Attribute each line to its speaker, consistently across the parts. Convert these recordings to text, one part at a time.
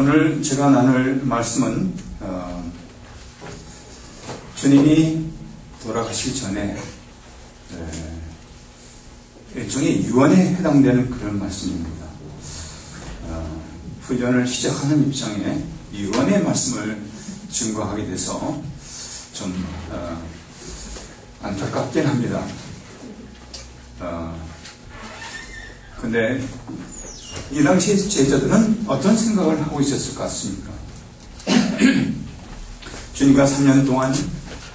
Speaker 1: 오늘 제가 나눌 말씀은 주님이 돌아가시기 전에 일종의 유언에 해당되는 그런 말씀입니다. 훈련을 시작하는 입장에 유언의 말씀을 증거하게 돼서 좀 안타깝긴 합니다. 근데 이 당시 제자들은 어떤 생각을 하고 있었을 것 같습니까? 주님과 3년 동안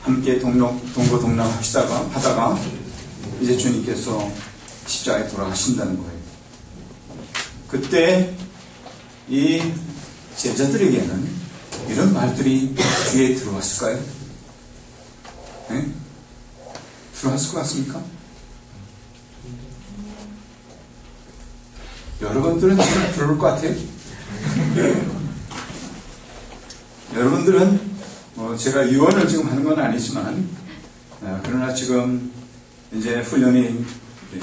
Speaker 1: 함께 동고동락 하다가 이제 주님께서 십자가에 돌아가신다는 거예요. 그때 이 제자들에게는 이런 말들이 귀에 들어왔을까요? 네? 들어왔을 것 같습니까? 여러분들은 지금 들어올 것 같아요? 여러분들은 제가 유언을 지금 하는 건 아니지만 그러나 지금 이제 훈련이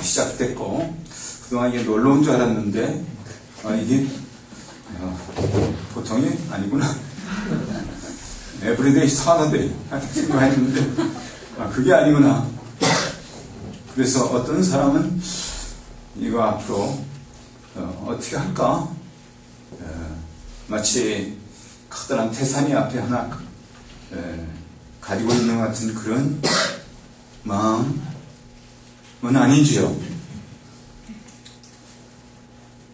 Speaker 1: 시작됐고 그동안 이게 놀러 온 줄 알았는데 이게 보통이 아니구나. 에브리데이 사나데이 생각했는데 그게 아니구나. 그래서 어떤 사람은 이거 앞으로 어떻게 할까? 마치 커다란 태산이 앞에 하나 가지고 있는 것 같은 그런 마음은 아니지요.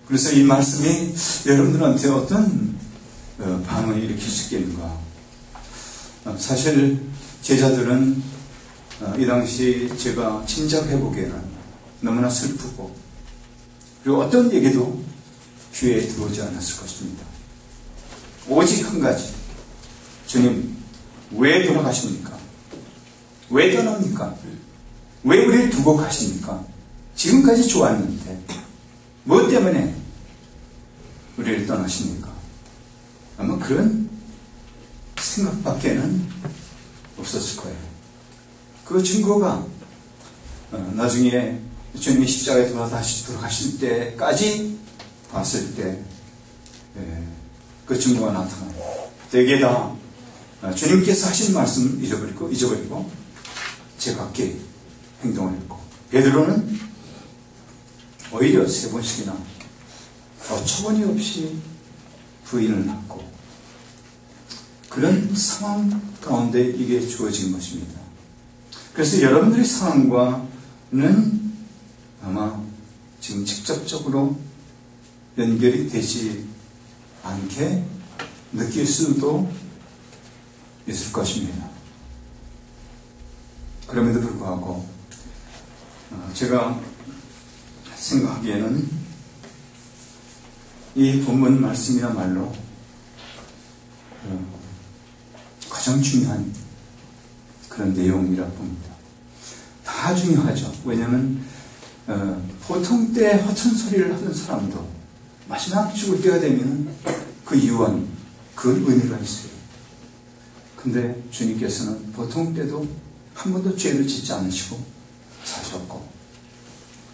Speaker 1: 그래서 이 말씀이 여러분들한테 어떤 반응을 일으킬 수 있겠는가? 사실 제자들은 이 당시 제가 짐작해보기에는 너무나 슬프고 그리고 어떤 얘기도 귀에 들어오지 않았을 것입니다. 오직 한 가지, 주님 왜 돌아가십니까? 왜 떠납니까? 왜 우리를 두고 가십니까? 지금까지 좋았는데 무엇 때문에 우리를 떠나십니까? 아마 그런 생각밖에는 없었을 거예요. 그 증거가 나중에 주님이 십자가에 돌아가실 때까지 봤을 때 그 증거가 나타나요. 대개 다 주님께서 하신 말씀 잊어버리고 제각기 행동을 했고 베드로는 오히려 3번씩이나 어처구니 없이 부인을 하고 그런 상황 가운데 이게 주어진 것입니다. 그래서 여러분들의 상황과는 아마 지금 직접적으로 연결이 되지 않게 느낄 수도 있을 것입니다. 그럼에도 불구하고 제가 생각하기에는 이 본문 말씀이야말로 가장 중요한 그런 내용이라고 봅니다. 다 중요하죠. 왜냐하면 보통 때 허천소리를 하던 사람도 마지막 죽을 때가 되면 그 유언, 그 의미가 있어요. 근데 주님께서는 보통 때도 한 번도 죄를 짓지 않으시고 사셨고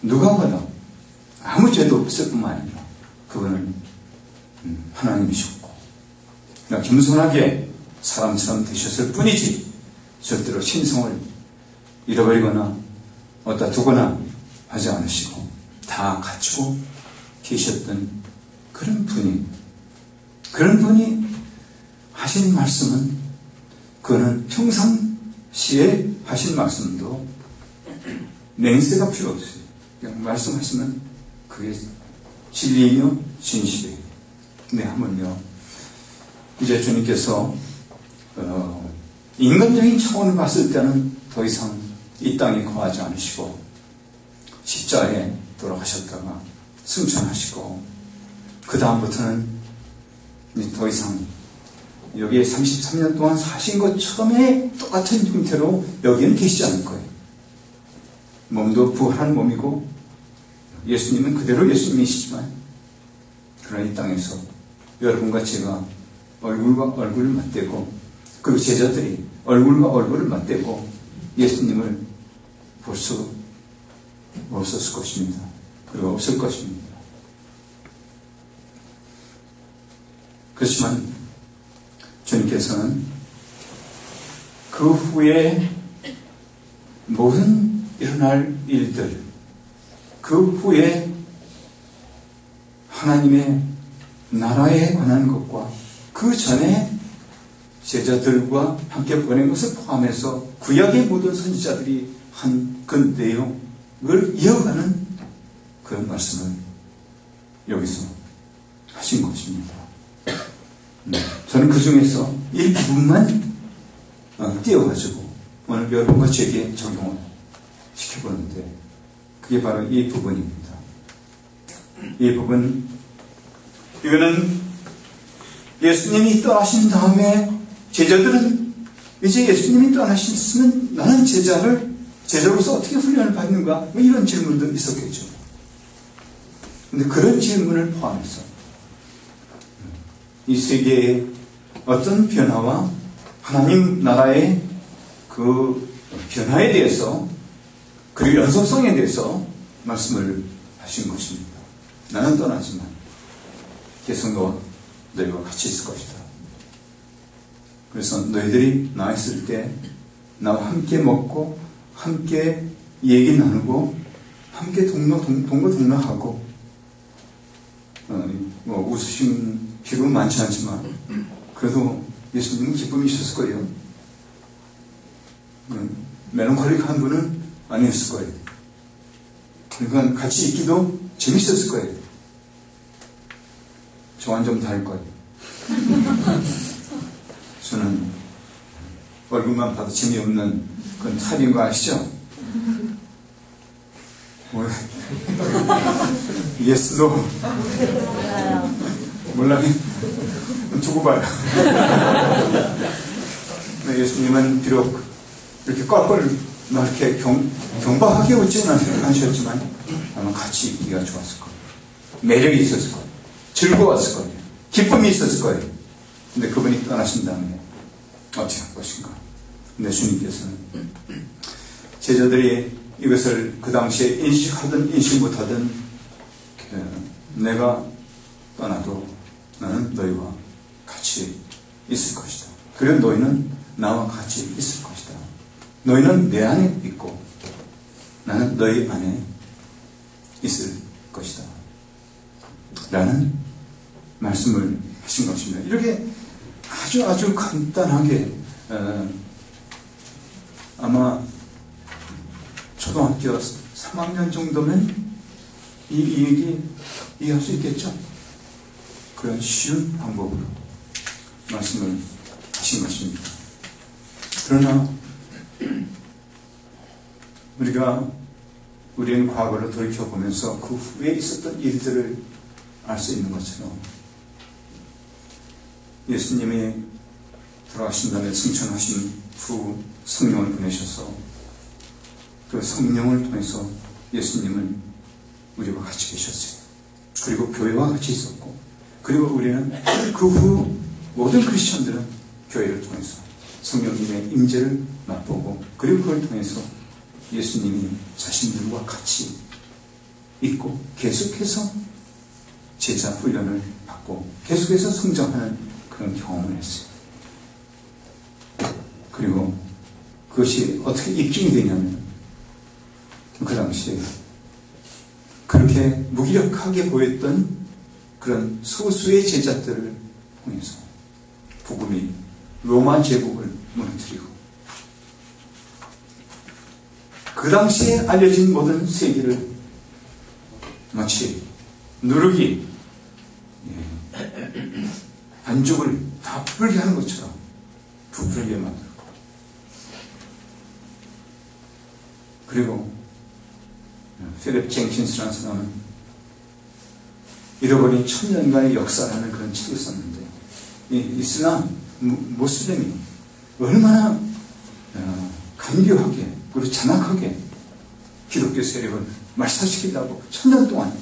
Speaker 1: 누가 봐도 아무 죄도 없을 뿐만 아니라 그분은 하나님이셨고 그냥 겸손하게 사람처럼 되셨을 뿐이지 절대로 신성을 잃어버리거나 어디다 두거나 하지 않으시고 다 갖추고 계셨던 그런 분이 하신 말씀은 그거는 평상시에 하신 말씀도 맹세가 필요 없어요. 그냥 말씀하시면 그게 진리이며 진실이에요. 근데 하물며 이제 주님께서 인간적인 차원을 봤을 때는 더 이상 이 땅에 거하지 않으시고 십자가에 돌아가셨다가 승천하시고 그 다음부터는 더 이상 여기에 33년 동안 사신 것처럼의 똑같은 형태로 여기는 계시지 않을 거예요. 몸도 부활한 몸이고 예수님은 그대로 예수님이시지만 그러나 이 땅에서 여러분과 제가 얼굴과 얼굴을 맞대고 그리고 제자들이 얼굴과 얼굴을 맞대고 예수님을 볼 수 없었을 것입니다. 그리고 없을 것입니다. 그렇지만 주님께서는 그 후에 모든 일어날 일들, 그 후에 하나님의 나라에 관한 것과 그 전에 제자들과 함께 보낸 것을 포함해서 구약의 모든 선지자들이 한 그 내용을 이어가는 그런 말씀을 여기서 하신 것입니다. 저는 그 중에서 이 부분만 띄워가지고 오늘 여러분과 제게 적용을 시켜보는데 그게 바로 이 부분입니다. 이 부분, 이거는 예수님이 떠나신 다음에 제자들은 이제 예수님이 떠나셨으면 나는 제자로서 어떻게 훈련을 받는가? 뭐 이런 질문도 있었겠죠. 근데 그런 질문을 포함해서 이 세계의 어떤 변화와 하나님 나라의 그 변화에 대해서 그리고 연속성에 대해서 말씀을 하신 것입니다. 나는 떠나지만 계속 너희와 같이 있을 것이다. 그래서 너희들이 나 있을 때 나와 함께 먹고 함께 얘기 나누고 함께 동거동락하고 뭐 웃으신 기분 많지 않지만 그래도 예수님은 기쁨이 있었을 거예요. 멜랑콜릭한 분은 아니었을 거예요. 그러니까 같이 있기도 재밌었을 거예요. 저와는 좀 다를 거예요. 저는 얼굴만 봐도 재미없는 그런 타입인 거 아시죠? 예스, 노. 몰라. 두고 봐요. 예수님은 비록 이렇게 껄껄 이렇게 경박하게 웃지는 않으셨지만 아마 같이 있기가 좋았을 거예요. 매력이 있었을 거예요. 즐거웠을 거예요. 기쁨이 있었을 거예요. 근데 그분이 떠나신 다음에 어떻게 할 것인가? 근데 주님께서는 제자들이 이것을 그 당시에 인식하든 인식 못하든 내가 떠나도 나는 너희와 같이 있을 것이다. 그리고 너희는 나와 같이 있을 것이다. 너희는 내 안에 있고 나는 너희 안에 있을 것이다. 라는 말씀을 하신 것입니다. 이렇게 아주 간단하게 아마 초등학교 3학년 정도면 이 얘기 이해할 수 있겠죠? 그런 쉬운 방법으로 말씀을 하신 것입니다. 그러나 우리는 과거를 돌이켜보면서 그 후에 있었던 일들을 알 수 있는 것처럼 예수님이 돌아가신 다음에 승천하신 후 성령을 보내셔서 그 성령을 통해서 예수님은 우리와 같이 계셨어요. 그리고 교회와 같이 있었고, 그리고 우리는 그 후 모든 크리스천들은 교회를 통해서 성령님의 임재를 맛보고, 그리고 그걸 통해서 예수님이 자신들과 같이 있고 계속해서 제자 훈련을 받고 계속해서 성장하는 그런 경험을 했어요. 그리고 그것이 어떻게 입증이 되냐면 그 당시에 그렇게 무기력하게 보였던 그런 소수의 제자들을 통해서 복음이 로마 제국을 무너뜨리고 그 당시에 알려진 모든 세계를 마치 누르기 반죽을 다 부풀게 하는 것처럼 부풀게 만들고, 그리고 필립 쟁킨스라는 사람은 잃어버린 1000년간의 역사라는 그런 책을 썼는데, 이 이슬람 모슬렘이 얼마나 간교하게 그리고 잔악하게 기독교 세력을 말살시키려고 1000년 동안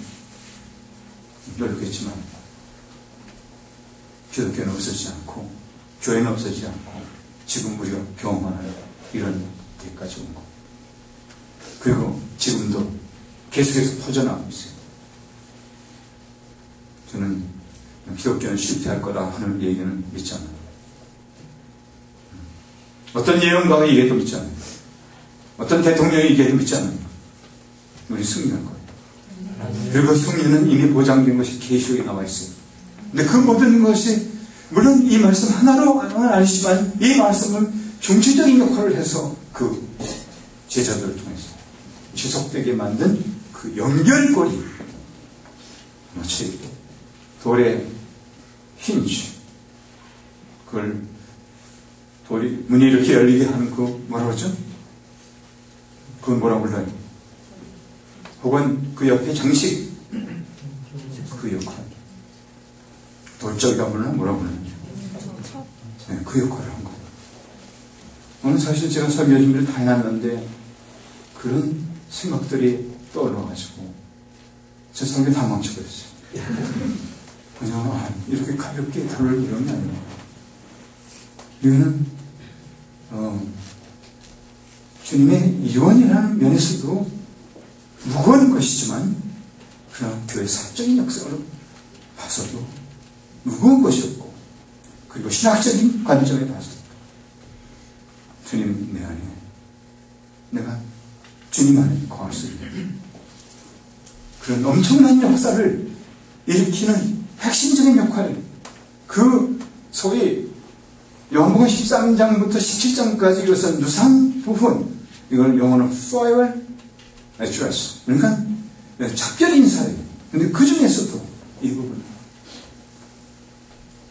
Speaker 1: 노력했지만 기독교는 없어지지 않고 교회는 없어지지 않고 지금 우리가 경험하는 이런 데까지 온 것, 그리고 지금도 계속해서 퍼져나가고 있어요. 저는 기독교는 실패할 거다 하는 얘기는 믿지 않아요. 어떤 예언가가 얘기해도 믿지 않아요. 어떤 대통령이 얘기해도 믿지 않아요. 우리 승리할 거예요. 그리고 승리는 이미 보장된 것이 계시록에 나와 있어요. 근데 그 모든 것이 물론 이 말씀 하나로는 아니지만 이 말씀은 중추적인 역할을 해서 그 제자들을 통해서 지속되게 만든 그 연결고리, 마치 돌의 힌지, 그걸 돌이 문이 이렇게 열리게 하는 그 뭐라고 그러죠? 그건 뭐라고 불러요? 혹은 그 옆에 장식, 그 역할, 돌적이라 불러나 뭐라고 불러요? 네, 그 역할을 한 거예요. 오늘 사실 제가 설교 준비를 다 해놨는데 그런 생각들이 떠올라가지고 제 설교 다 망쳐버렸어요. 그냥 이렇게 가볍게 다룰 이런 게 아니에요. 이거는 주님의 이원이라는 면에서도 무거운 것이지만 그러나 교회 사적인 역사로 봐서도 무거운 것이었고, 그리고 신학적인 관점에 봐서도 주님 내 안에 내가 주님 안에 거할 수 있는 그런 엄청난 역사를 일으키는 핵심적인 역할을, 그 소위 요한복음 13장부터 17장까지 이것은 누상 부분, 이걸 영어로 farewell address, 그러니까 작별 인사예요. 근데 그 중에서도 이 부분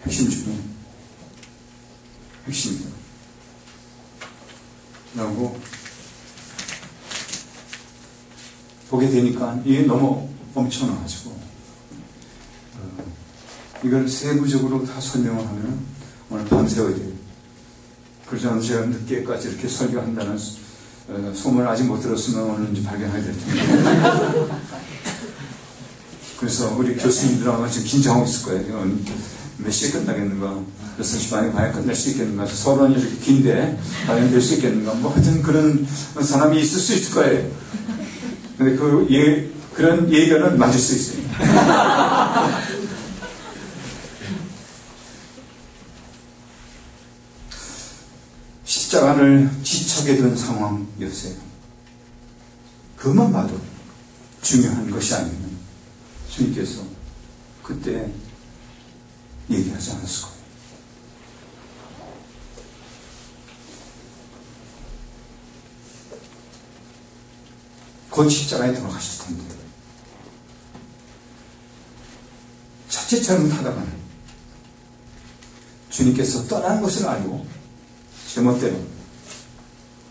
Speaker 1: 핵심 중에 핵심이다 라고 보게 되니까 이게 너무 엄청나가지고 이걸 세부적으로 다 설명을 하면 오늘 밤새워야 돼요. 그래서 제가 늦게까지 이렇게 설교한다는 소문을 아직 못 들었으면 오늘 이제 발견하게 될 텐데. 그래서 우리 교수님들하고 지금 긴장하고 있을 거예요. 몇 시에 끝나겠는가? 6시 반에 과연 끝날 수 있겠는가? 서론이 이렇게 긴데 과연 될 수 있겠는가? 뭐 하여튼 그런 사람이 있을 수 있을 거예요. 근데 그런 예견은 맞을 수 있어요. 십자가를 지척에 둔 상황이었어요. 그것만 봐도 중요한 것이 아니면 주님께서 그때 얘기하지 않았을 거예요. 곧 십자가에 돌아가실 텐데 자칫 잘못하다가는 주님께서 떠난 것을 알고 제멋대로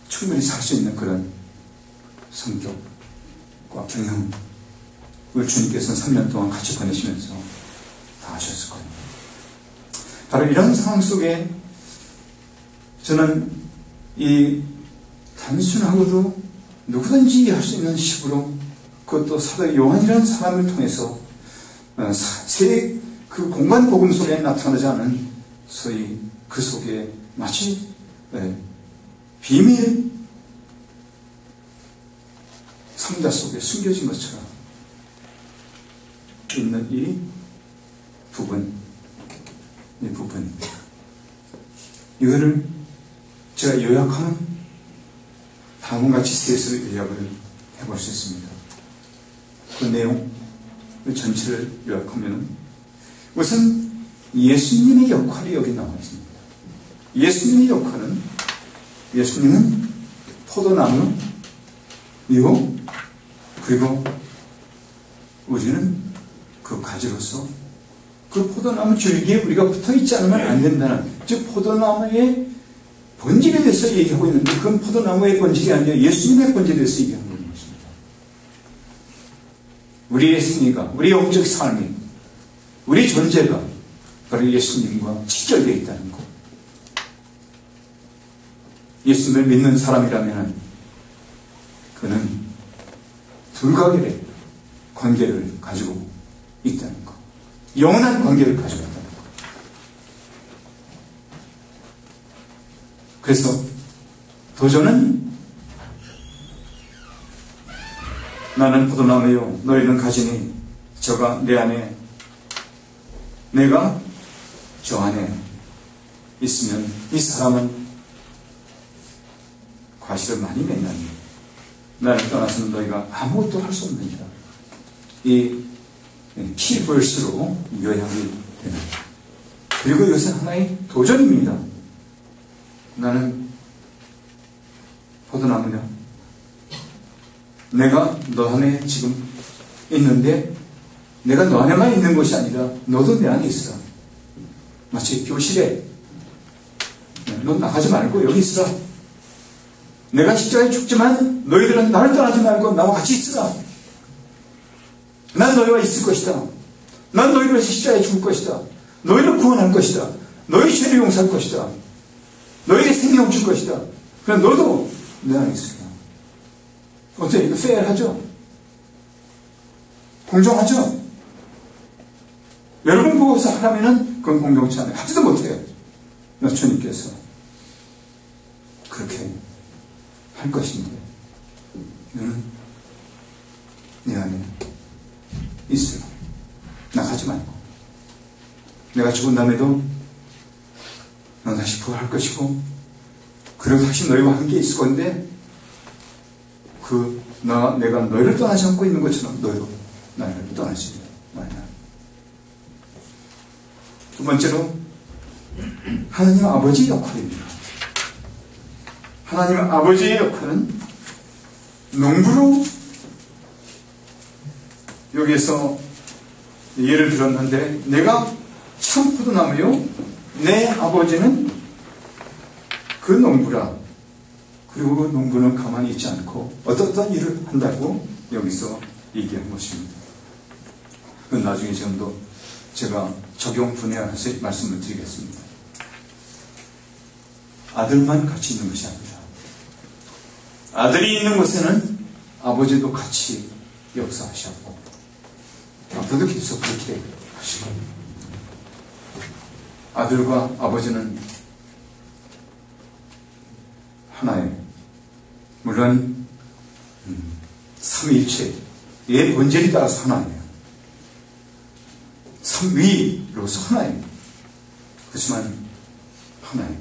Speaker 1: 충분히 살 수 있는 그런 성격과 경영을 주님께서는 3년 동안 같이 보내시면서 다 하셨을 거예요. 바로 이런 상황 속에 저는 이 단순하고도 누구든지 할 수 있는 식으로, 그것도 사도 요한이라는 사람을 통해서 그 공간 복음 속에 나타나지 않은 소위 그 속에 마치 비밀 상자 속에 숨겨진 것처럼 있는 이 부분, 이거를 제가 요약하면 다음같이 셋을 요약을 해볼 수 있습니다. 그 내용, 그 전체를 요약하면 우선 예수님의 역할이 여기 나와 있습니다. 예수님의 역할은, 예수님은 포도나무이고, 그리고 우리는 그 가지로서 그 포도나무 줄기에 우리가 붙어 있지 않으면 안 된다는, 즉 포도나무의 본질에 대해서 얘기하고 있는데, 그건 포도나무의 본질이 아니라 예수님의 본질에 대해서 얘기하는 것입니다. 우리의 승리가, 우리 영적 삶이, 우리 존재가 바로 예수님과 직결되어 있다는 것. 예수님을 믿는 사람이라면 그는 불가결의 관계를 가지고 있다는 것, 영원한 관계를 가지고 있다는 것. 그래서 도전은 나는 포도나무요 너희는 가지니 저가 내 안에 내가 저 안에 있으면 이 사람은 과실을 많이 맺나니 나를 떠나서는 너희가 아무것도 할 수 없느니라. 이 키버스로 요약이 되는. 그리고 이것은 하나의 도전입니다. 나는 포도나무냐? 내가 너 안에 지금 있는데 내가 너 안에만 있는 것이 아니라 너도 내 안에 있으라. 마치 교실에 너 나가지 말고 여기 있으라. 내가 십자가에 죽지만 너희들은 나를 떠나지 말고 나와 같이 있으라. 난 너희와 있을 것이다. 난 너희를 위해서 십자가에 죽을 것이다. 너희를 구원할 것이다. 너희 죄를 용서할 것이다. 너희에게 생명을 줄 것이다. 그럼 너도 내 안에 있으라. 어때요? 이거 페어하죠? 공정하죠? 여러분 보고서 하라면은 그건 공정치 않아요. 하지도 못해요. 주님께서 그렇게 할 것인데 너는 내 안에 있어요. 나가지 말고. 내가 죽은 다음에도 넌 다시 부활할 것이고 그리고 다시 너희와 함께 있을 건데 내가 너희를 떠나지 않고 있는 것처럼 너희도 나를 떠나지 말라. 두 번째로 하나님 아버지의 역할입니다. 하나님 아버지의 역할은 농부로 여기에서 예를 들었는데 내가 참 포도나무요 내 아버지는 그 농부라. 그리고 그 농부는 가만히 있지 않고 어떤 일을 한다고 여기서 얘기한 것입니다. 그건 나중에 지금도 제가 적용 분해해서 말씀을 드리겠습니다. 아들만 같이 있는 것이 아니라 아들이 있는 곳에는 아버지도 같이 역사하셨고 앞으로도 계속 그렇게 하시고 아들과 아버지는 하나예요. 물론 삼위일체의 본질이 따라서 하나예요. 삼위로서 하나예요. 그렇지만 하나예요.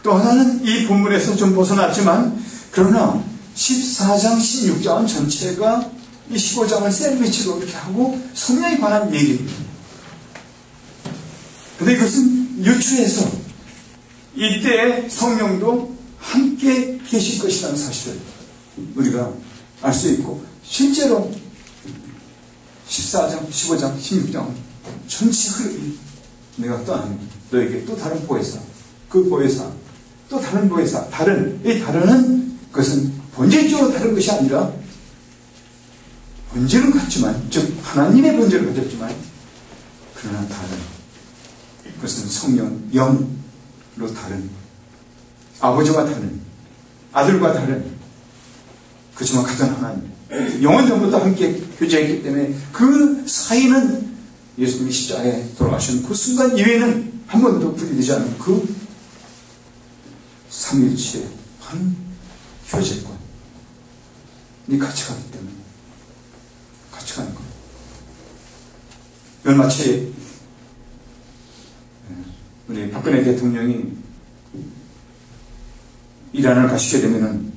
Speaker 1: 또 하나는 이 본문에서 좀 벗어났지만 그러나 14장 16장 전체가 이 15장을 샌드위치로 이렇게 하고 성령에 관한 얘기입니다. 그런데 이것은 유추해서 이때 성령도 함께 계실 것이라는 사실을 우리가 알 수 있고 실제로 14장, 15장, 16장 전체 흐름이 내가 떠나는 너에게 또 다른 보혜사, 그 보혜사, 또 다른 보혜사, 이 다른은 그것은 본질적으로 다른 것이 아니라 본질은 같지만, 즉 하나님의 본질을 가졌지만 그러나 다른, 그것은 성령, 영으로 다른, 아버지와 다른, 아들과 다른, 그렇지만 같은 하나님, 영원전부터 함께 교제했기 때문에 그 사이는 예수님이 십자가에 돌아가신 그 순간 이외에는 한 번도 분리되지 않은 그 삼위일체의 한 교제권이 같이 가기 때문에 같이 가는 거예요. 이건 마치 우리 박근혜 대통령이 이란을 가시게 되면은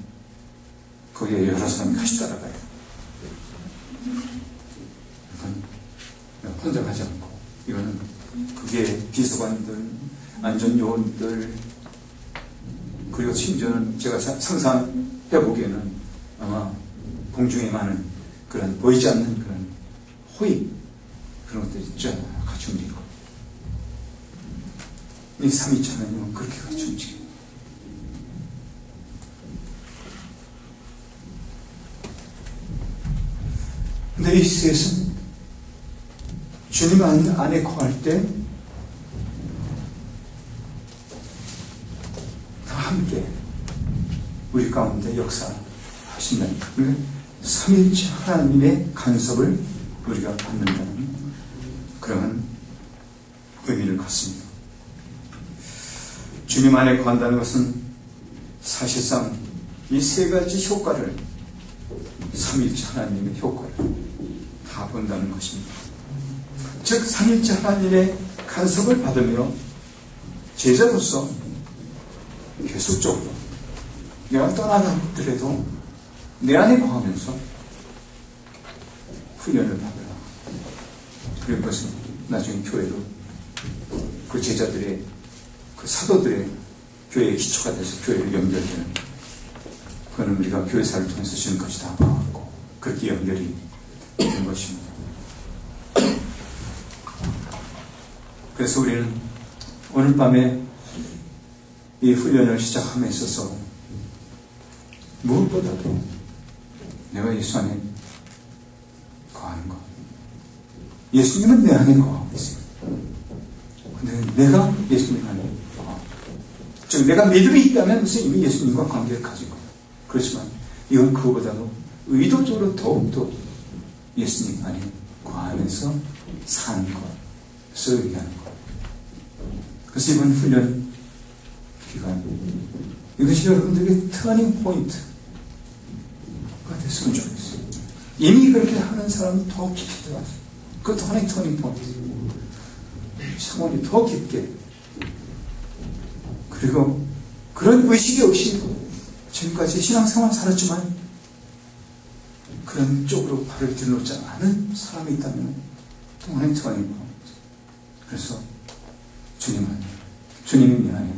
Speaker 1: 거기에 여러 사람이 같이 따라가요. 혼자 가지 않고, 이거는 그게 비서관들, 안전요원들, 그리고 심지어는 제가 상상해보기에는 아마 공중에 많은 그런 보이지 않는 그런 호의, 그런 것들이 쫙 같이 움직이고, 이 삼위일체 하나님은 그렇게 같이 움직여요. 근데 이 셋은 주님 안에 거할 때 다 함께 우리 가운데 역사하신다는, 그러니까 삼위일체 하나님의 간섭을 우리가 받는다는 그런 의미를 갖습니다. 주님 안에 거한다는 것은 사실상 이 세 가지 효과를, 삼위일체 하나님의 효과를 다 본다는 것입니다. 즉 삼위일체 하나님의 간섭을 받으며 제자로서 계속적으로 내가 떠나더라도 내 안에 거하면서 훈련을 받으라. 그럴 것은 나중에 교회로 그 제자들의 그 사도들의 교회의 기초가 돼서 교회를 연결되는, 그거는 우리가 교회사를 통해서 지금까지 다 봐왔고 그렇게 연결이 된 것입니다. 그래서 우리는 오늘 밤에 이 훈련을 시작함에 있어서 무엇보다도 내가 예수 안에 거하는 것, 예수님은 내 안에 거하고 있어요. 근데 내가 예수님 안에 거하고, 즉 내가 믿음이 있다면 이미 예수님과 관계를 가진 거예요. 그렇지만 이건 그거보다도 의도적으로 더욱더 예수님 안에 거하면서 사는 것을 의미하는 것. 그래서 이번 훈련 기간, 이것이 여러분들에게 터닝 포인트가 됐으면 좋겠어요. 이미 그렇게 하는 사람은 더 깊이 들어가서 그것도 하나의 터닝 포인트, 차원이 더 깊게, 그리고 그런 의식이 없이 지금까지 신앙생활 살았지만 그런 쪽으로 발을 들여놓지 않은 사람이 있다면 또 하나의 터닝 포인트. 그래서 주님이 내 안에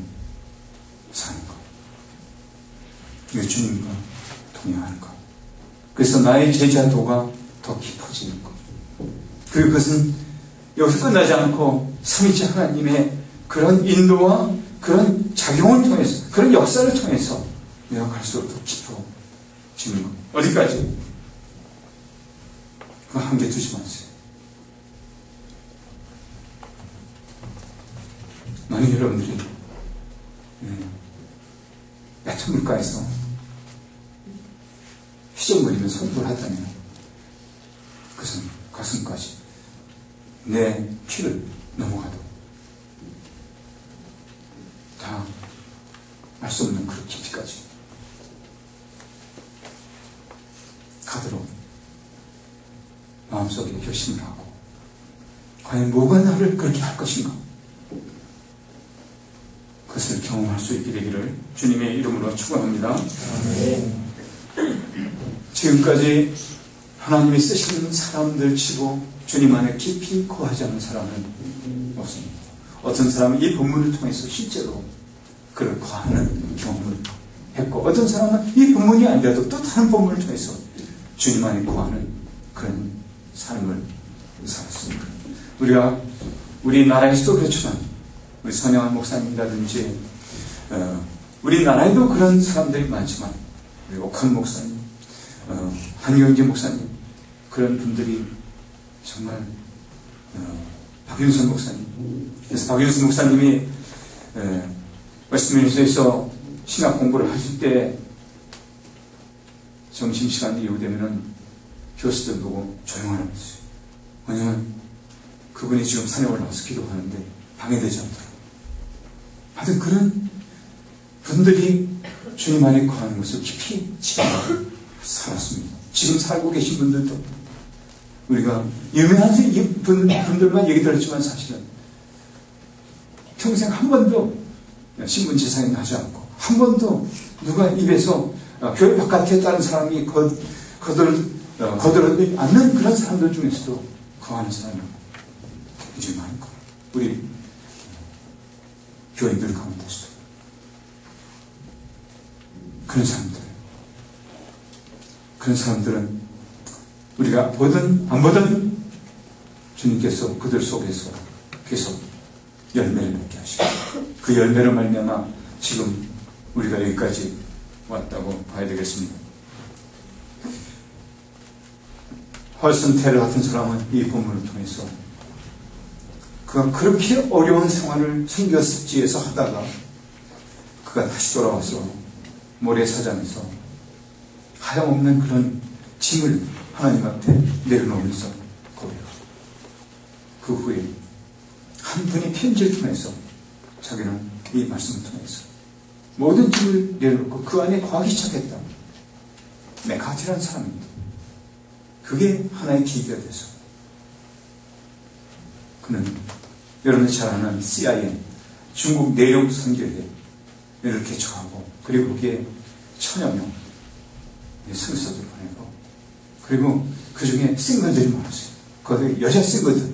Speaker 1: 사는 것, 이게 주님과 동행하는 것, 그래서 나의 제자도가 더 깊어지는 것, 그리고 그것은 여기서 끝나지 않고 삼위일체 하나님의 그런 인도와 그런 작용을 통해서, 그런 역사를 통해서 내가 갈수록 더 깊어지는 것. 어디까지? 그거 한계 두지 마세요. 만약 여러분들이 얕은 물가에서 휘적거리며 선포를 하다면 그것은 가슴까지 내 피를 넘어가도 다 알 수 없는 그 깊이까지 가도록 마음속에 결심을 하고, 과연 뭐가 나를 그렇게 할 것인가, 그것을 경험할 수 있게 되기를 주님의 이름으로 축원합니다. 지금까지 하나님이 쓰시는 사람들 치고 주님 안에 깊이 거하지 않는 사람은 없습니다. 어떤 사람은 이 본문을 통해서 실제로 그를 거하는 경험을 했고, 어떤 사람은 이 본문이 아니라도 또 다른 본문을 통해서 주님 안에 거하는 그런 삶을 살았습니다. 우리가 우리나라에서도 그렇지만 우리 선영한 목사님이라든지 우리나라에도 그런 사람들이 많지만, 우리 옥한 목사님, 한경재 목사님, 그런 분들이 정말 박윤선 목사님, 그래서 박윤선 목사님이 웨스트민스터에서 신학 공부를 하실 때 점심시간이 이후 되면은 교수들 보고 조용하라고 했어요. 왜냐하면 그분이 지금 산에 올라와서 기도하는데 방해되지 않도록. 하여튼 그런 분들이 주님 안에 거하는 것을 깊이 지금 살았습니다. 지금 살고 계신 분들도 우리가 유명한 분들만 얘기 들었지만 사실은 평생 한 번도 신분지상에 나지 않고, 한 번도 누가 입에서 교회 바깥에 다른 사람이 거들지 않는 그런 사람들 중에서도 거하는 사람이 굉장히 많을 거예요. 우리 교인들 가운데서도 그런 사람들은 우리가 보든 안 보든 주님께서 그들 속에서 계속 열매를 맺게 하시고, 그 열매로 말미암아 지금 우리가 여기까지 왔다고 봐야 되겠습니다. 헐슨 테러 같은 사람은 이 본문을 통해서 그가 그렇게 어려운 생활을 선교지에서 하다가 그가 다시 돌아와서 모래사장에서 하염없는 그런 짐을 하나님 앞에 내려놓으면서 고백하고, 그 후에 한 분이 편지를 통해서 자기는 이 말씀을 통해서 모든 짐을 내려놓고 그 안에 거하기 시작했다. 메카티라는 사람입니다. 그게 하나의 계기가 돼서 그는 여러분이 잘 아는 CIA, 중국 내륙 선교회를 개척하고, 그리고 거기에 1000여 명 선교사들 보내고, 그리고 그 중에 싱글들이 많았어요. 거기 여자 싱글들.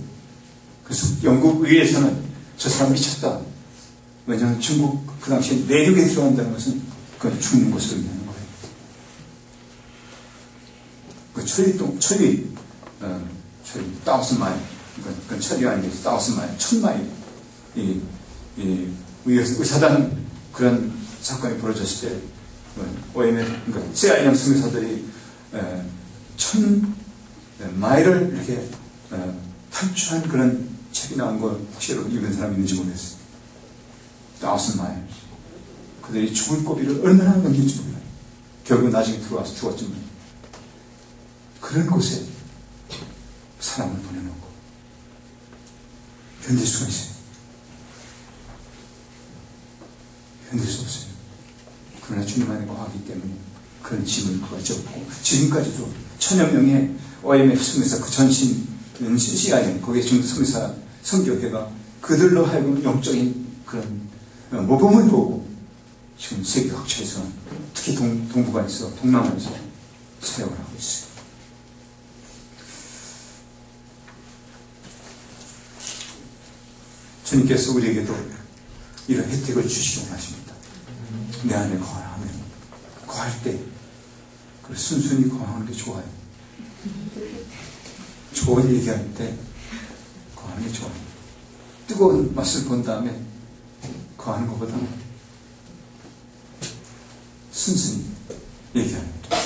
Speaker 1: 그래서 영국 의회에서는 저 사람 미쳤다. 왜냐하면 중국 그 당시에 내륙에 들어간다는 것은 그건 죽는 것을 의미하는 거예요. 그 철이 1000마일, 그건 철이 아니고 1000마일, 1000마일. 의사단 그런 사건이 벌어졌을 때, OMF, 그러니까 CIM 선교사들이 1000마일을 이렇게 탈출한 그런 책이 나온 걸 혹시 여러분 읽은 사람이 있는지 모르겠어요. 1000마일. 그들이 죽을 고비를 얼마나 넘길지 몰라요. 결국 나중에 들어와서 죽었지만, 그런 곳에 사람을 보내놓고 견딜 수가 있어요. 견딜 수 없어요. 그러나 주님 안에 거하기 때문에 그런 짐을 그가 졌고, 지금까지도 1000여 명의 OMF 성교사, 그 전신 CIM, 거기에 중성사 선교회가 그들로 하여금 영적인 그런 모범을 보고 지금 세계 각처에서, 특히 동북아에서, 동남아에서 사역을 하고 있어요. 주님께서 우리에게도 이런 혜택을 주시고 하십니다. 내 안에 거하면, 거할 때 순순히 거하는 게 좋아요. 좋은 얘기할 때 거하는 게 좋아요. 뜨거운 맛을 본 다음에 거하는 것보다 순순히 얘기합니다.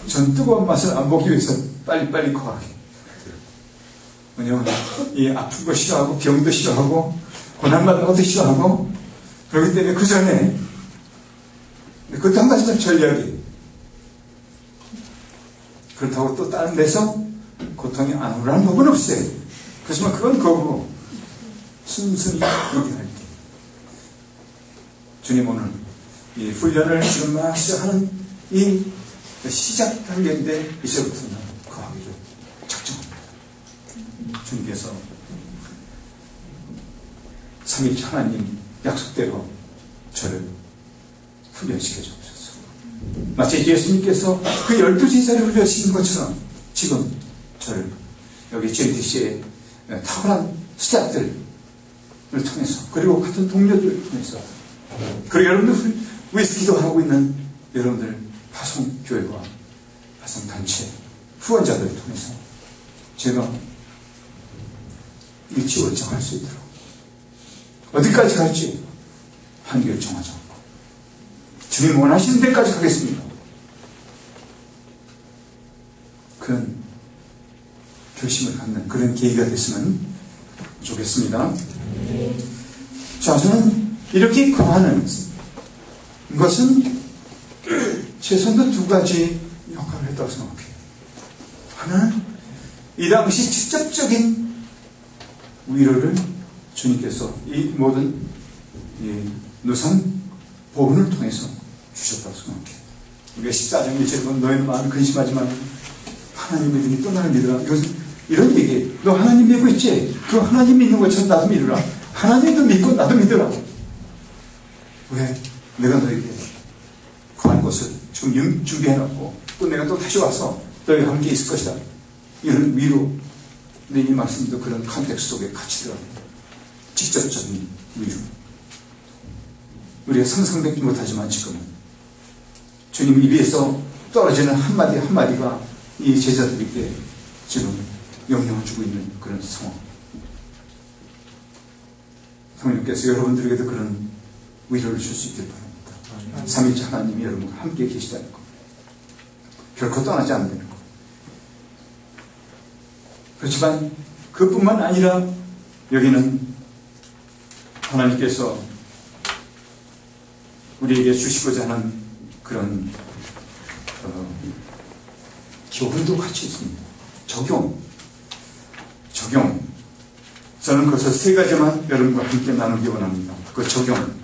Speaker 1: 전 뜨거운 맛을 안 보기 위해서 빨리빨리 거하게. 왜냐하면 이 아픈 거 싫어하고, 병도 싫어하고, 고난받는 것도 싫어하고, 그렇기 때문에 그 전에, 그것도 한 가지만 전략이. 그렇다고 또 다른 데서 고통이 안 오라는 법은 없어요. 그렇지만 그건 거고, 순순히 얘기할 때. 주님 오늘 이 훈련을 지금 막 시작하는 이 시작 단계인데, 이제부터는 거하기를 작정합니다. 주님께서 삼위일체 하나님 약속대로 저를 훈련시켜 주옵소서. 마치 예수님께서 그 12제자를 훈련시킨 것처럼 지금 저를 여기 JTC의 탁월한 스태프들을 통해서, 그리고 같은 동료들을 통해서, 그리고 여러분들 위해서 기도하고 있는 여러분들 파송교회와 파송단체 후원자들을 통해서 제가 위치를 정할 수 있도록, 어디까지 갈지 한계를 정하지 않고 주님 원하시는 데까지 가겠습니다. 그런 결심을 갖는 그런 계기가 됐으면 좋겠습니다. 자, 저는 이렇게 거하는 것은 최소한도 두 가지 역할을 했다고 생각해요. 하나는 이 당시 직접적인 위로를 주님께서 이 모든 누상 보훈을 통해서 주셨다고 생각해요. 우리가 14장 1절에 보면 너희는 마음 근심하지만 하나님 믿으니 또 나를 믿으라. 이것은 이런 얘기예요. 너 하나님 믿고 있지? 그 하나님 믿는 것처럼 나도 믿으라. 하나님도 믿고 나도 믿으라. 왜? 내가 너에게 구한 것을 지금 준비해놨고, 또 내가 또 다시 와서 너희와 함께 있을 것이다. 이런 위로. 근데 이 말씀도 그런 컨텍스트 속에 같이 들어갑니다. 직접적인 위로. 우리가 상상되지 못하지만 지금은 주님 입에서 떨어지는 한마디 한마디가 이 제자들에게 지금 영향을 주고 있는 그런 상황. 성령께서 여러분들에게도 그런 위로를 줄 수 있길 바랍니다. 삼위일체 하나님이 여러분과 함께 계시다는 것, 결코 떠나지 않는다는 것. 그렇지만 그뿐만 아니라 여기는 하나님께서 우리에게 주시고자 하는 그런 교훈도 같이 있습니다. 적용. 저는 그것을 세 가지만 여러분과 함께 나누기 원합니다. 그 적용.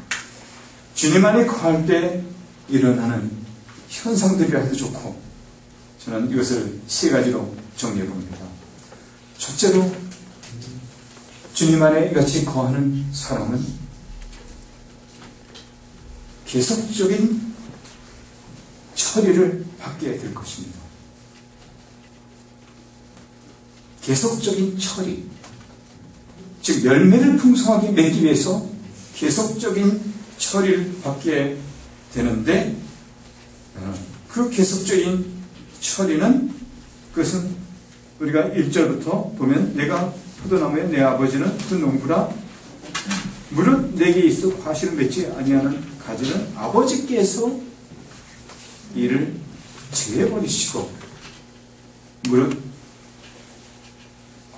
Speaker 1: 주님 안에 거할 때 일어나는 현상들이라 해도 좋고, 저는 이것을 세 가지로 정리해 봅니다. 첫째로 주님 안에 이같이 거하는 사람은 계속적인 처리를 받게 될 것입니다. 계속적인 처리, 즉 열매를 풍성하게 맺기 위해서 계속적인 처리를 받게 되는데, 그 계속적인 처리는, 그것은 우리가 1절부터 보면 내가 포도나무에 내 아버지는 큰 농부라 무릇 내게 있어 과실을 맺지 아니하는 가지는 아버지께서 이를 제해버리시고 무릇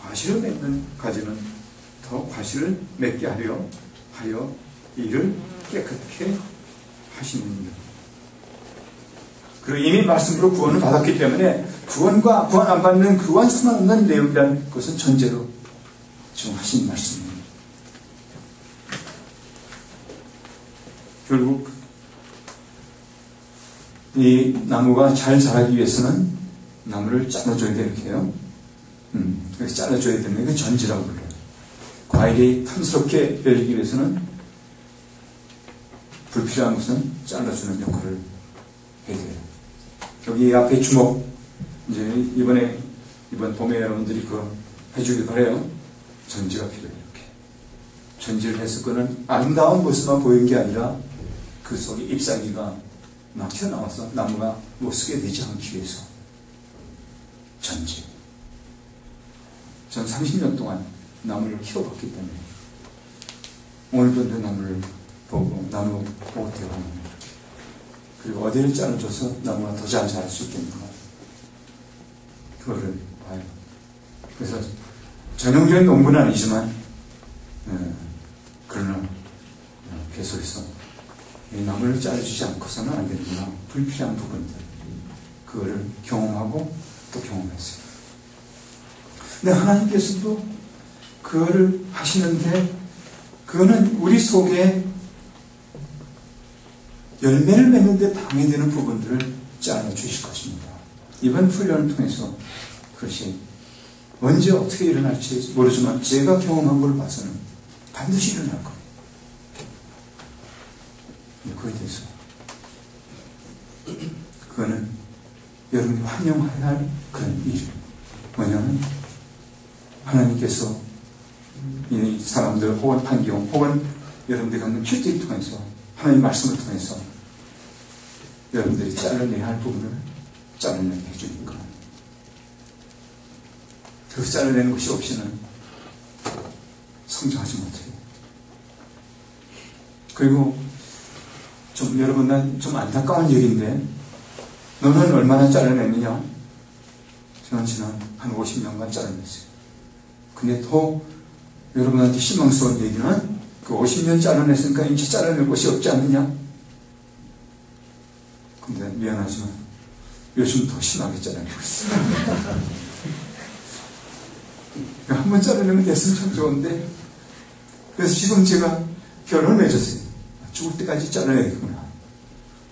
Speaker 1: 과실을 맺는 가지는 더 과실을 맺게 하여 이를 깨끗게 하시느니라. 그리고 이미 말씀으로 구원을 받았기 때문에 구원과 구원 안 받는 그와 상관없는 내용이라는 것은 전제로 지금 하신 말씀입니다. 결국 이 나무가 잘 자라기 위해서는 나무를 잘라줘야 돼, 이렇게 해요. 그래서 잘라줘야 되는 게 전지라고 불러요. 과일이 탐스럽게 열리기 위해서는 불필요한 것은 잘라주는 역할을 해야 돼요. 여기 앞에 주먹, 이제 이번 봄에 여러분들이 그거 해주길 바래요. 전지가 필요해요. 이렇게 전지를 해서 그는 아름다운 모습만 보이는 게 아니라 그 속에 잎사귀가 막 튀어나와서 나무가 못 쓰게 되지 않기 위해서 전지. 전 30년 동안 나무를 키워봤기 때문에 오늘도 내 나무를 보고 나무 보고 대화합니다. 그리고 어디를 잘라줘서 나무가 더 잘 자랄 수 있겠는가, 그거를 봐요. 그래서 전형적인 농부는 아니지만 그러나 계속해서 이 나무를 자르주지 않고서는 안 되는구나, 불필요한 부분들, 그거를 경험하고 또 경험했어요. 근데 하나님께서도 그거를 하시는데, 그거는 우리 속에 열매를 맺는 데 방해되는 부분들을 잘라주실 것입니다. 이번 훈련을 통해서 그것이 언제 어떻게 일어날지 모르지만 제가 경험한 걸 봐서는 반드시 일어날 거예요. 그거에 대해서 그거는 여러분이 환영해야 할 그런 일이에요. 뭐냐면 하나님께서 이 사람들 혹은 환경 혹은 여러분들이 갖는 큐티를 통해서 하나님의 말씀을 통해서 여러분들이 잘라내야 할 부분을 잘라내게 해주니까, 그 잘라내는 것이 없이는 성장하지 못해요. 그리고 좀 여러분, 난 좀 안타까운 얘기인데, 너는 얼마나 잘라냈느냐? 저는 지난 한 50년간 잘라냈어요. 근데 더 여러분한테 실망스러운 얘기는, 그 50년 잘라냈으니까 이제 잘라낼 것이 없지 않느냐? 근데 미안하지만 요즘 더 심하게 잘라내고 있어요. 한 번 잘라내면 됐으면 참 좋은데, 그래서 지금 제가 결론을 맺었어요. 죽을 때까지 잘라내겠구나.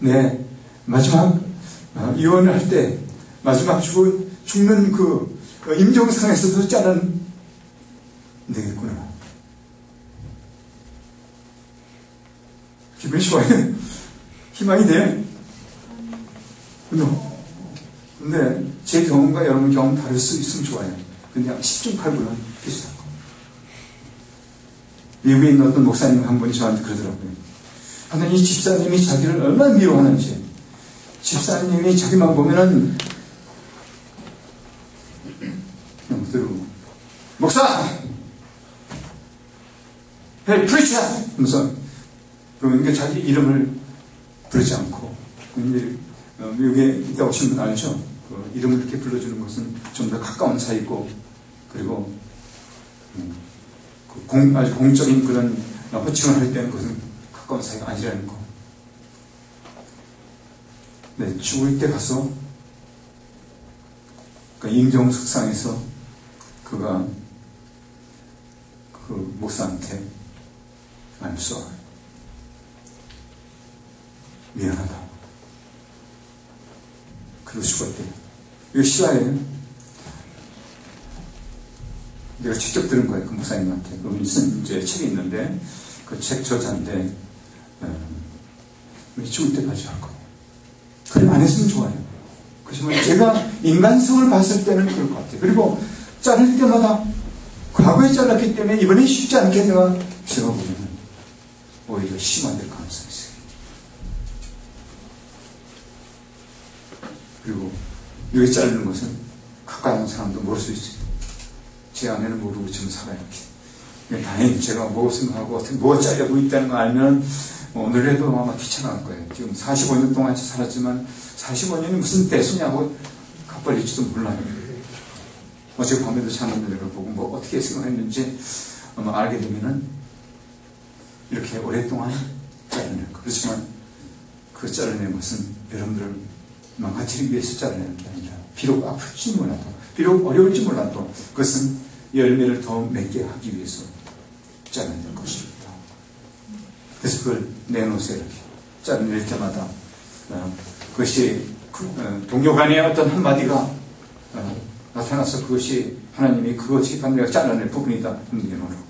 Speaker 1: 네, 마지막 이혼을 할 때 마지막 죽는 그 임종상에서도 잘라내겠구나. 기분이 좋아요. 희망이 돼. 근데 제 경험과 여러분 경험 다를 수 있으면 좋아요. 근데 10중 8구는 비슷한 거. 미국에 있는 어떤 목사님 한 분이 저한테 그러더라고요. 하나님, 이 집사님이 자기를 얼마나 미워하는지, 집사님이 자기만 보면은 그냥 들고, 목사! 헤이 프리처! 하면서, 그러니까 자기 이름을 부르지 않고, 미국에 있다 오신 분 알죠? 그 이름을 이렇게 불러주는 것은 좀 더 가까운 사이고, 그리고 아주 공적인 그런 호칭을 할 때는 그것은 가까운 사이가 아니라는 거. 네, 죽을 때 가서 그 임종석상에서 그가 그 목사한테 I'm sorry, 미안하다, 그러고 죽었대요. 이거 실화예요. 내가 직접 들은 거예요. 그 목사님한테. 그분이 쓴 이제 책이 있는데, 그 책 저자인데, 죽을 때까지 할 거예요. 그럼 안 했으면 좋아요. 그렇지만 제가 인간성을 봤을 때는 그럴 것 같아요. 그리고 자를 때마다 과거에 잘랐기 때문에 이번에 쉽지 않겠네요. 제가 보면 오히려 심화될 가능성이 있어요. 그리고 여기 자르는 것은 가까이 온 사람도 모를 수 있어요. 제 아내는 모르고 지금 살아요. 다행히 제가 뭐 생각하고 어떻게 뭐가 잘려 보인다는 거 알면 오늘에도 아마 뛰쳐나갈 거예요. 지금 45년 동안 살았지만 45년이 무슨 대수냐고 갚아질지도 몰라요. 어제 밤에도 자녀들을 보고 뭐 어떻게 생각했는지 아마 알게 되면은 이렇게 오랫동안 잘라낼 거. 그렇지만 그 잘라낸 것은 여러분들을 망가뜨리기 위해서 잘라내는 게 아니라 비록 아플지 몰라도 비록 어려울지 몰라도 그것은 열매를 더 맺게 하기 위해서 잘라낼 것입니다. 그래서 그걸 내놓으세요. 이렇게 잘라낼 때마다 그것이 동료 간의 어떤 한마디가 나타나서 그것이 하나님이 그것이 바로 내가 잘라낼 부분이다 내놓으라고요.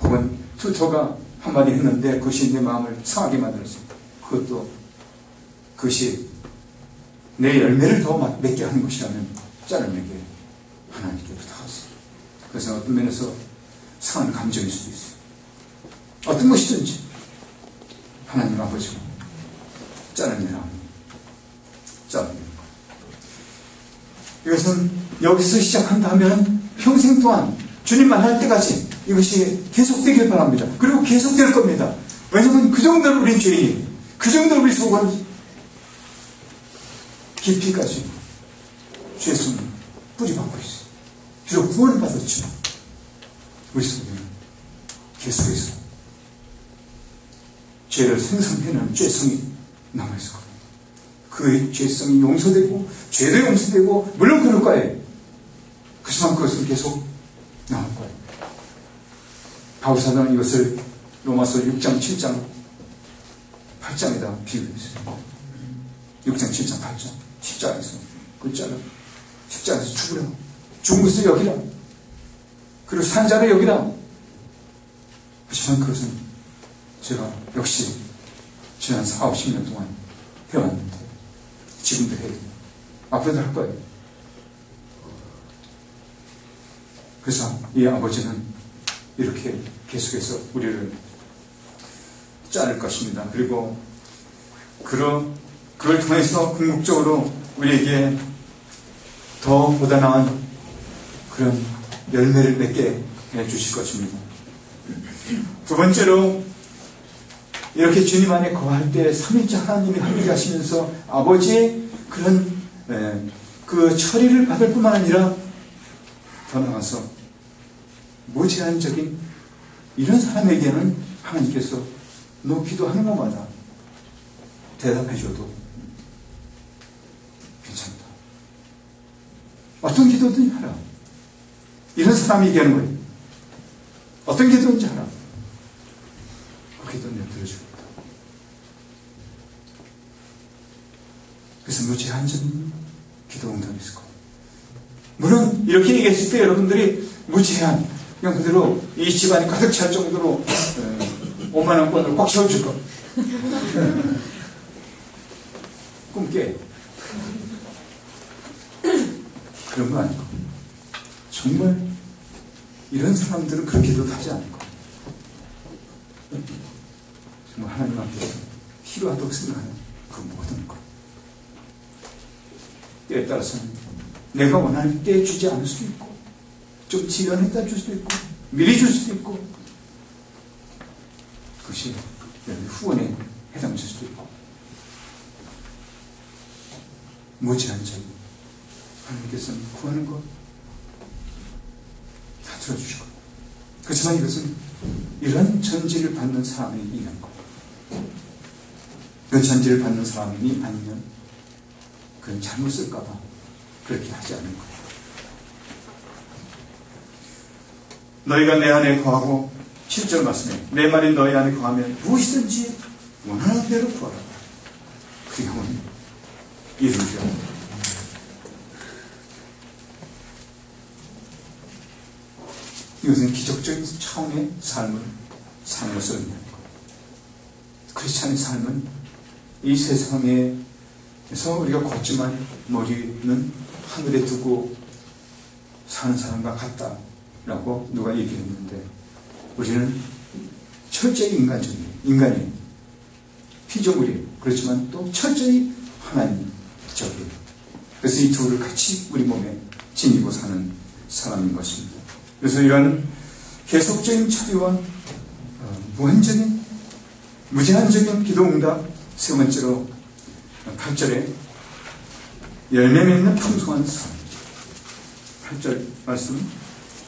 Speaker 1: 혹은 투토가 한마디 했는데 그것이 내 마음을 상하게 만들었어요. 그것이 내 열매를 더 맺게 하는 것이라면 잘라내게 하나님께 부탁하세요. 그래서 어떤 면에서 상한 감정일 수도 있어요. 어떤 것이든지 하나님 아버지가 잘라내라. 잘라내는 것. 이것은 여기서 시작한다면 평생 동안 주님 만날 때까지 이것이 계속되길 바랍니다. 그리고 계속될 겁니다. 왜냐하면 그 정도로 우린 죄인이, 그 정도로 우리 속은 깊이까지 죄성이 뿌리박고 있어요. 비록 구원을 받았지만 우리 속에는 계속해서 죄를 생성해내는 죄성이 남아있을 겁니다. 그 죄성이 용서되고 죄도 용서되고 물론 그럴 거예요. 그렇지만 그것은 계속 남을 거예요. 바울사도는 이것을 로마서 6장 7장 8장에다 비유했어요. 6장 7장 8장 십자가에서 글자를 십자가에서 죽으라, 죽은 것을 여기라, 그리고 산자를 여기라. 하지만 그것은 제가 역시 지난 4, 50년 동안 해왔는데 지금도 해야 돼요. 앞으로도 할 거예요. 그래서 이 아버지는 이렇게 계속해서 우리를 자를 것입니다. 그리고 그걸 통해서 궁극적으로 우리에게 더 보다 나은 그런 열매를 맺게 해주실 것입니다. 두 번째로 이렇게 주님 안에 거할 때 삼위일체 하나님이 함께 하시면서 아버지의 그런 그 처리를 받을 뿐만 아니라 더 나아가서 무제한적인 이런 사람에게는 하나님께서 너 기도하는 것마다 대답해줘도 괜찮다. 어떤 기도든지 하라. 이런 사람이 얘기하는 거예요. 어떤 기도든지 하라. 그 기도는 내가 들어주겠다. 그래서 무제한적인 기도 응답이 있을 거예요. 물론 이렇게 얘기했을 때 여러분들이 무제한 그냥 그대로 이 집안이 가득 찰 정도로 5만원권을 꽉 채워줄 거. 꿈깨. 그런 거 아니고 정말 이런 사람들은 그런 기도도 하지 않을 거예요. 정말 하나님 앞에서 필요하다고 생각하는 그 모든 것. 때에 따라서는 내가 원하는 때에 주지 않을 수도 있고 좀 지연했다 줄 수도 있고 미리 줄 수도 있고 그것이 후원에 해당될 수도 있고 무제한적인 하나님께서는 구하는 것 다 들어주시고 그렇지만 이것은 이런 전지를 받는 사람이 이기는 거예요. 그 전지를 받는 사람이 아니면 그건 잘못 쓸까봐 그렇게 하지 않는 거예요. 너희가 내 안에 거하고 7절 말씀에 내 말이 너희 안에 거하면 무엇이든지 원하는 대로 구하라. 그 형은 이루리라. 이것은 기적적인 차원의 삶을 사는 것을 의미하는 거예요. 크리스찬의 삶은 이 세상에서 우리가 걷지만 머리는 하늘에 두고 사는 사람과 같다라고 누가 얘기했는데, 우리는 철저히 인간적이에요. 인간이에요. 피조물이에요. 그렇지만 또 철저히 하나님적이에요. 그래서 이 둘을 같이 우리 몸에 지니고 사는 사람인 것입니다. 그래서 이런 계속적인 차리와 무한적인 무제한적인 기도응답, 세 번째로 8절에 열매 맺는 풍성한 삶. 8절 말씀,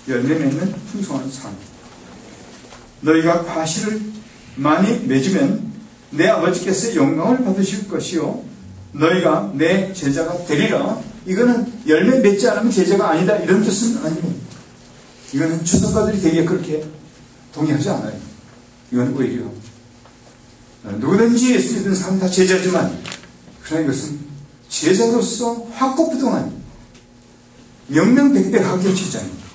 Speaker 1: 열매 맺는 풍성한 삶. 너희가 과실을 많이 맺으면 내 아버지께서 영광을 받으실 것이요 너희가 내 제자가 되리라. 이거는 열매 맺지 않으면 제자가 아니다 이런 뜻은 아니에요. 이거는 주석가들이 되게 그렇게 동의하지 않아요. 이건 오히려 누구든지 예수 믿는 사람 다 제자지만, 그러나 이것은 제자로서 확고부동한 명명백백하게 제자입니다.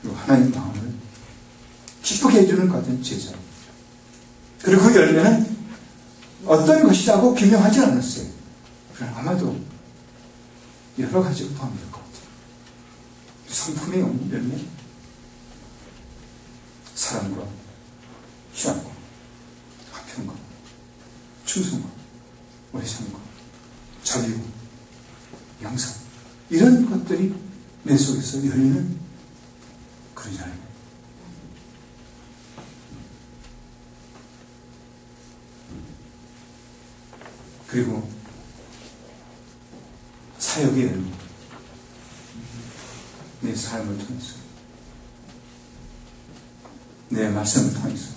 Speaker 1: 그리고 하나님 마음을 기쁘게 해주는 것 같은 제자. 그리고 그 열매는 어떤 것이라고 규명하지 않았어요. 그러나 아마도 여러 가지로 포함될 것 같아요. 성품의 열매, 사랑과 희락과 화평과 충성과 오래참과 자비와 양산, 이런 것들이 내 속에서 열리는 그런 열매. 그리고 사역의 열매, 내 삶을 통해서, 내 말씀을 통해서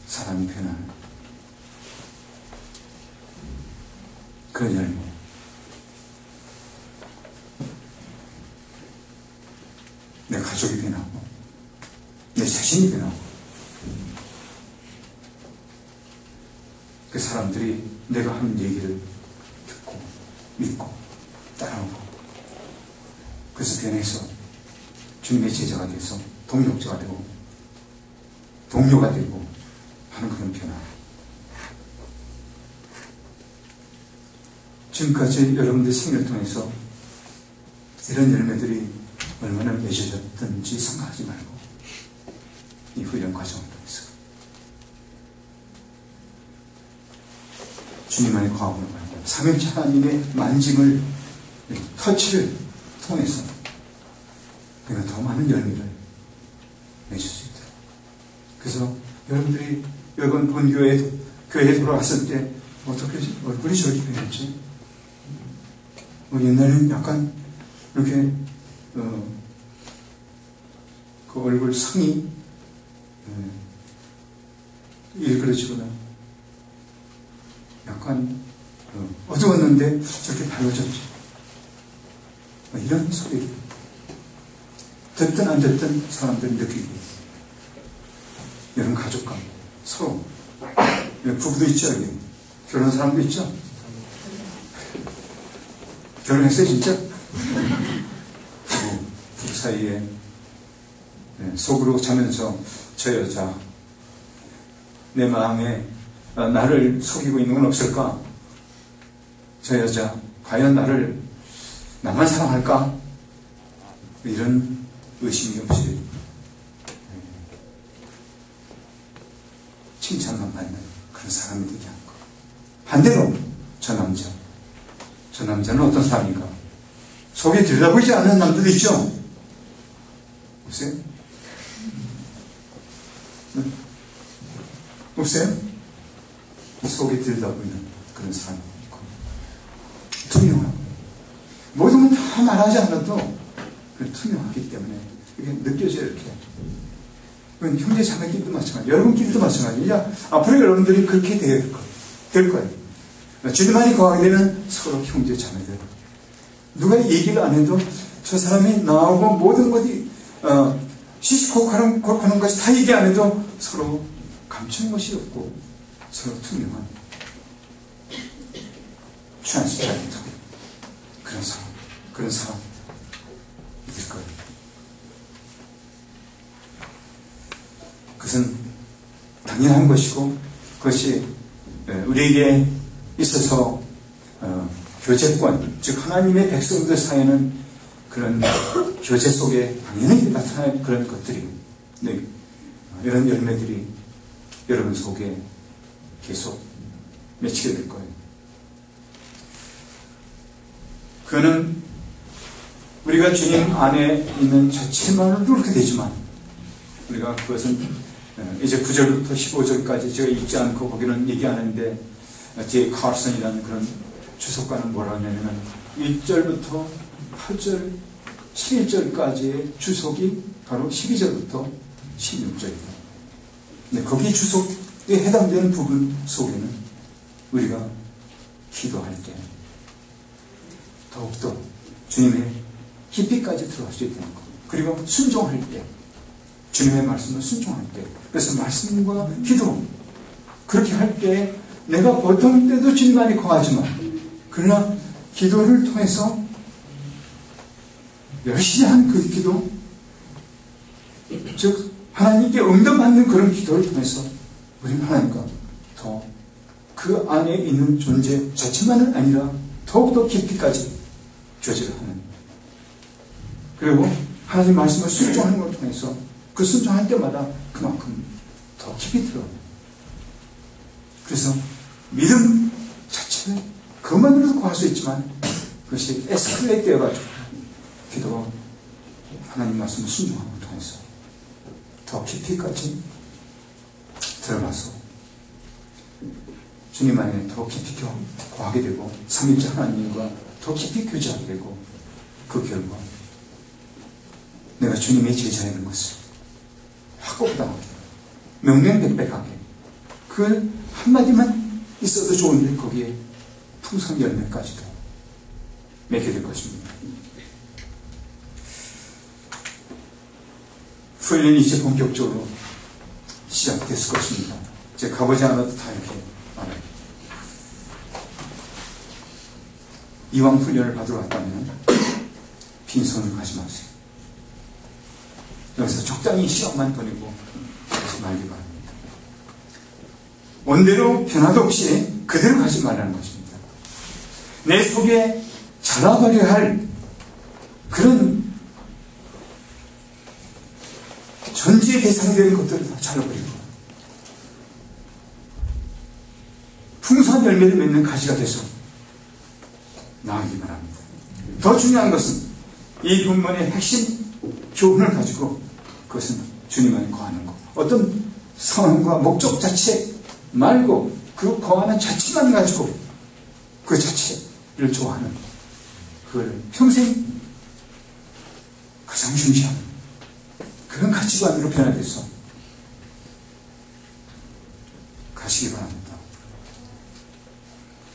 Speaker 1: 사람이 변하는 그런 열매. 내 가족이 변하고 내 자신이 변하고 그 사람들이 내가 하는 얘기를 듣고 믿고 따라오고, 그래서 변해서 주님의 제자가 돼서 동력자가 되고 동료가 되고 하는 그런 변화. 지금까지 여러분들 생애를 통해서 이런 열매들이 얼마나 맺어졌든지 생각하지 말고 이 훈련 과정을 통해서 주님 안에 거하고는 말고 삼위일체 하나님의 만짐을, 터치를 통해서 우리가 더 많은 열매를 맺을 수 있도록. 그래서 여러분들이 이번 교회에 돌아왔을 때 어떻게 얼굴이 저렇게 변했지? 옛날에는 약간 이렇게 그 얼굴 상이 일그러지거나 약간 어두웠는데 저렇게 밝아졌지. 이런 소리를 듣든 안 듣든 사람들이 느끼고, 여러분 가족과 서로, 부부도 있죠, 여기 결혼한 사람도 있죠. 결혼했어요 진짜? 부부 사이에 속으로 자면서 저 여자 내 마음에 나를 속이고 있는 건 없을까? 저 여자 과연 나만 사랑할까? 이런 의심이 없이 칭찬만 받는 그런 사람이 되게 하는 거. 반대로 저 남자는 어떤 사람인가? 속에 들여다보지 않는 남들도 있죠? 없어요? 없어요? 속에 들여다보이는 그런 사람이 있고, 투명하고, 모든 건 다 말하지 않아도 투명하기 때문에 이게 느껴져요. 이렇게 형제 자매끼리도 마찬가지, 여러분끼리도 마찬가지야. 앞으로 여러분들이 그렇게 될 거예요. 주님 안에 거하게 되면 서로 형제 자매들, 누가 얘기를 안 해도 저 사람이 나오고 모든 것이 시시콜콜하는 것이 다 얘기 안 해도 서로 감추는 것이 없고 서로 투명한 트랜스퍼런트 그런 사람이 될 거예요. 그것은 당연한 것이고 그것이 우리에게 있어서 교제권, 즉 하나님의 백성들 사이에는 그런 교제 속에 당연히 나타날 그런 것들이 이런 열매들이 여러분 속에 계속 맺히게 될 거예요. 그거는 우리가 주님 안에 있는 자체만으로도 그렇게 되지만 우리가 그것은 이제 9절부터 15절까지 제가 읽지 않고 거기는 얘기 안 하는데 제 카슨이라는 그런 주석가는 뭐라 하냐면 1절부터 8절 11절까지의 주석이 바로 12절부터 16절입니다. 네, 거기 주석에 해당되는 부분 속에는 우리가 기도할 때 더욱더 주님의 깊이까지 들어갈 수 있다는 것. 그리고 순종할 때 주님의 말씀을 순종할 때 그래서 말씀과 기도 그렇게 할 때 내가 보통 때도 주님 안에 거하지만 그러나 기도를 통해서 열심히 한 그 기도 즉 하나님께 응답받는 그런 기도를 통해서 우리는 하나님과 더 그 안에 있는 존재 자체만은 아니라 더욱더 깊이까지 교제를 하는 그리고 하나님 말씀을 순종하는 걸 통해서 그 순종할 때마다 그만큼 더 깊이 들어가요. 그래서 믿음 자체는 그것만으로도 구할 수 있지만 그것이 에스컬레이트 되어가지고 기도가 하나님 말씀을 순종하는 걸 통해서 더 깊이까지 들어가서 주님 안에 더 깊이 구하게 되고 삼위일체 하나님과 더 깊이 교제하게 되고 그 결과 내가 주님의 제자라는 것을 확고하게 명명백백하게 그 한마디만 있어도 좋은데 거기에 풍성 열매까지도 맺게 될 것입니다. 훈련이 이제 본격적으로 시작됐을 것입니다. 이제 가보지 않아도 다 이렇게 알아요. 이왕 훈련을 받으러 왔다면 빈손으로 가지 마세요. 여기서 적당히 시간만 보내고 가지 말기 바랍니다. 원대로 변화도 없이 그대로 가지 말라는 것입니다. 내 속에 자라버려야 할 그런 전지의 대상이 되는 것들을 다 잘라버리고 풍성한 열매를 맺는 가지가 돼서 나아가기 바랍니다. 더 중요한 것은 이 본문의 핵심 교훈을 가지고 그것은 주님 안에 거하는 것. 어떤 상황과 목적 자체 말고 그 거하는 자체만 가지고 그 자체를 좋아하는 그걸 평생 가장 중시하는 그런 가치관으로 변화돼서 가시기 바랍니다.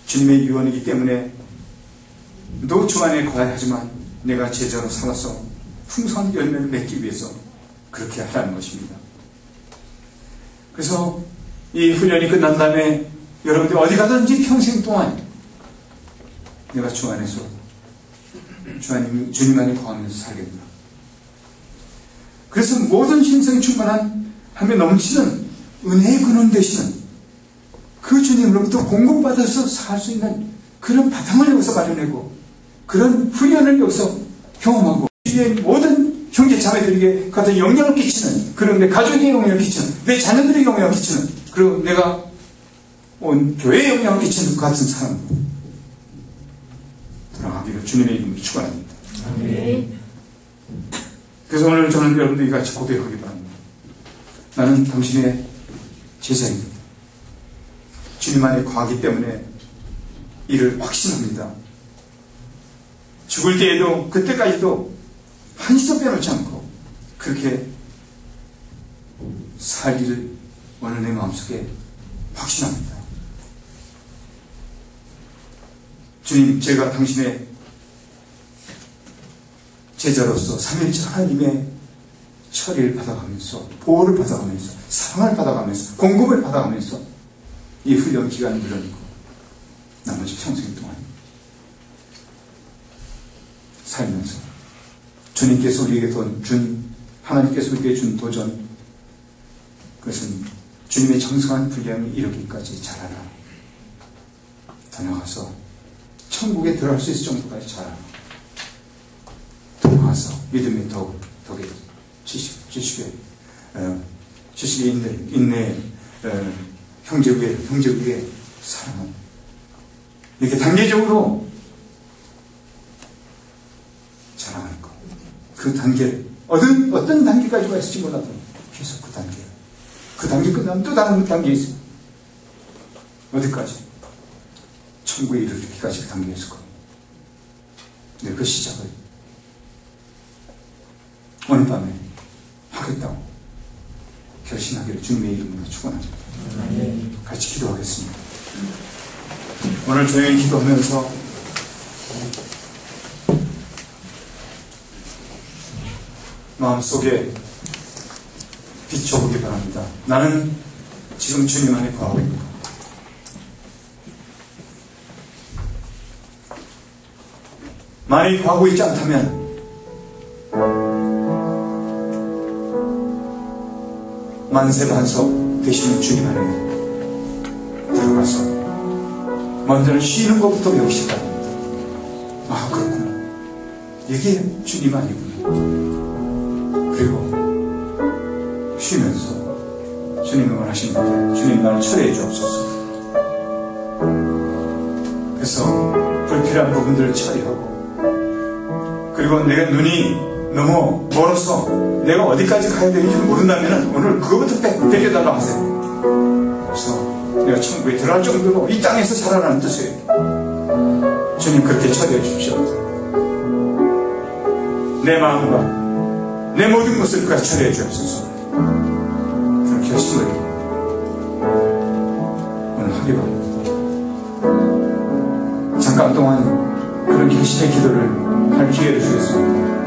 Speaker 1: 주님의 유언이기 때문에 너 주 안에 거해야 하지만 내가 제자로 살아서 풍성한 열매를 맺기 위해서 그렇게 하라는 것입니다. 그래서 이 훈련이 끝난 다음에 여러분들 어디 가든지 평생 동안 내가 주 안에서 주님 안에 거하면서 살겠다. 그래서 모든 신성이 충만한 하며 넘치는 은혜의 근원 되시는 그 주님으로부터 공급받아서 살 수 있는 그런 바탕을 여기서 마련하고 그런 훈련을 여기서 경험하고 주위의 모든 형제 자매들에게 같은 영향을 끼치는 그런 내 가족에 영향을 끼치는 내 자녀들에게 영향을 끼치는 그리고 내가 온 교회에 영향을 끼치는 그 같은 사람 돌아가기를 주님의 이름으로 축원합니다.
Speaker 2: 네.
Speaker 1: 그래서 오늘 저는 여러분들이 같이 고백하기 바랍니다. 나는 당신의 제자입니다. 주님 안에 거하기 때문에 이를 확신합니다. 죽을 때에도 그때까지도 한시도 빼놓지 않고 그렇게 살기를 오늘 내 마음속에 확신합니다. 주님, 제가 당신의 제자로서 삼위일체 하나님의 처리를 받아가면서 보호를 받아가면서 사랑을 받아가면서 공급을 받아가면서 이 훈련 기간을 물려놓고 나머지 평생 동안 살면서 주님께서 우리에게 준 하나님께서 우리에게 준 도전 그것은 주님의 정성한 분량이 이르기까지 자라라. 더 나가서 천국에 들어갈 수 있을 정도까지 자라라. 더 나가서 믿음의 덕에 지식에 인내, 형제 위에 사랑은 이렇게 단계적으로 자라갈 것. 그 단계를 어떤 단계까지 가 있을지 몰라도 계속 그 단계 끝나면 또 다른 단계 있어요. 어디까지? 천국에 이르기까지 그 단계에 있을 겁니다. 근데 그 시작을 오늘 밤에 하겠다고 결심하기를 주님의 이름으로 축원합니다. 같이 기도하겠습니다. 오늘 저녁에 기도하면서 마음속에 비춰보기 바랍니다. 나는 지금 주님 안에 거하고 있다. 만약 거하고 있지 않다면 만세반석 되시는 주님 안에 들어가서 먼저는 쉬는 것부터 배우시기 바랍니다. 아, 그렇구나. 이게 주님 아니구나. 그리고 쉬면서 주님이 원하시는데 주님 나를 처리해 주옵소서. 그래서 불필요한 부분들을 처리하고, 그리고 내가 눈이 너무 멀어서 내가 어디까지 가야 되는지 모른다면 오늘 그거부터 베껴달라고 하세요. 그래서 내가 천국에 들어갈 정도로 이 땅에서 살아라는 뜻이에요. 주님 그렇게 처리해 주십시오. 내 마음과 내 모든 것을 그가 처리해 주옵소서. 그런 결심을 오늘 하기 바랍니다. 잠깐 동안 그런 결심의 기도를 할 기회를 주겠습니다.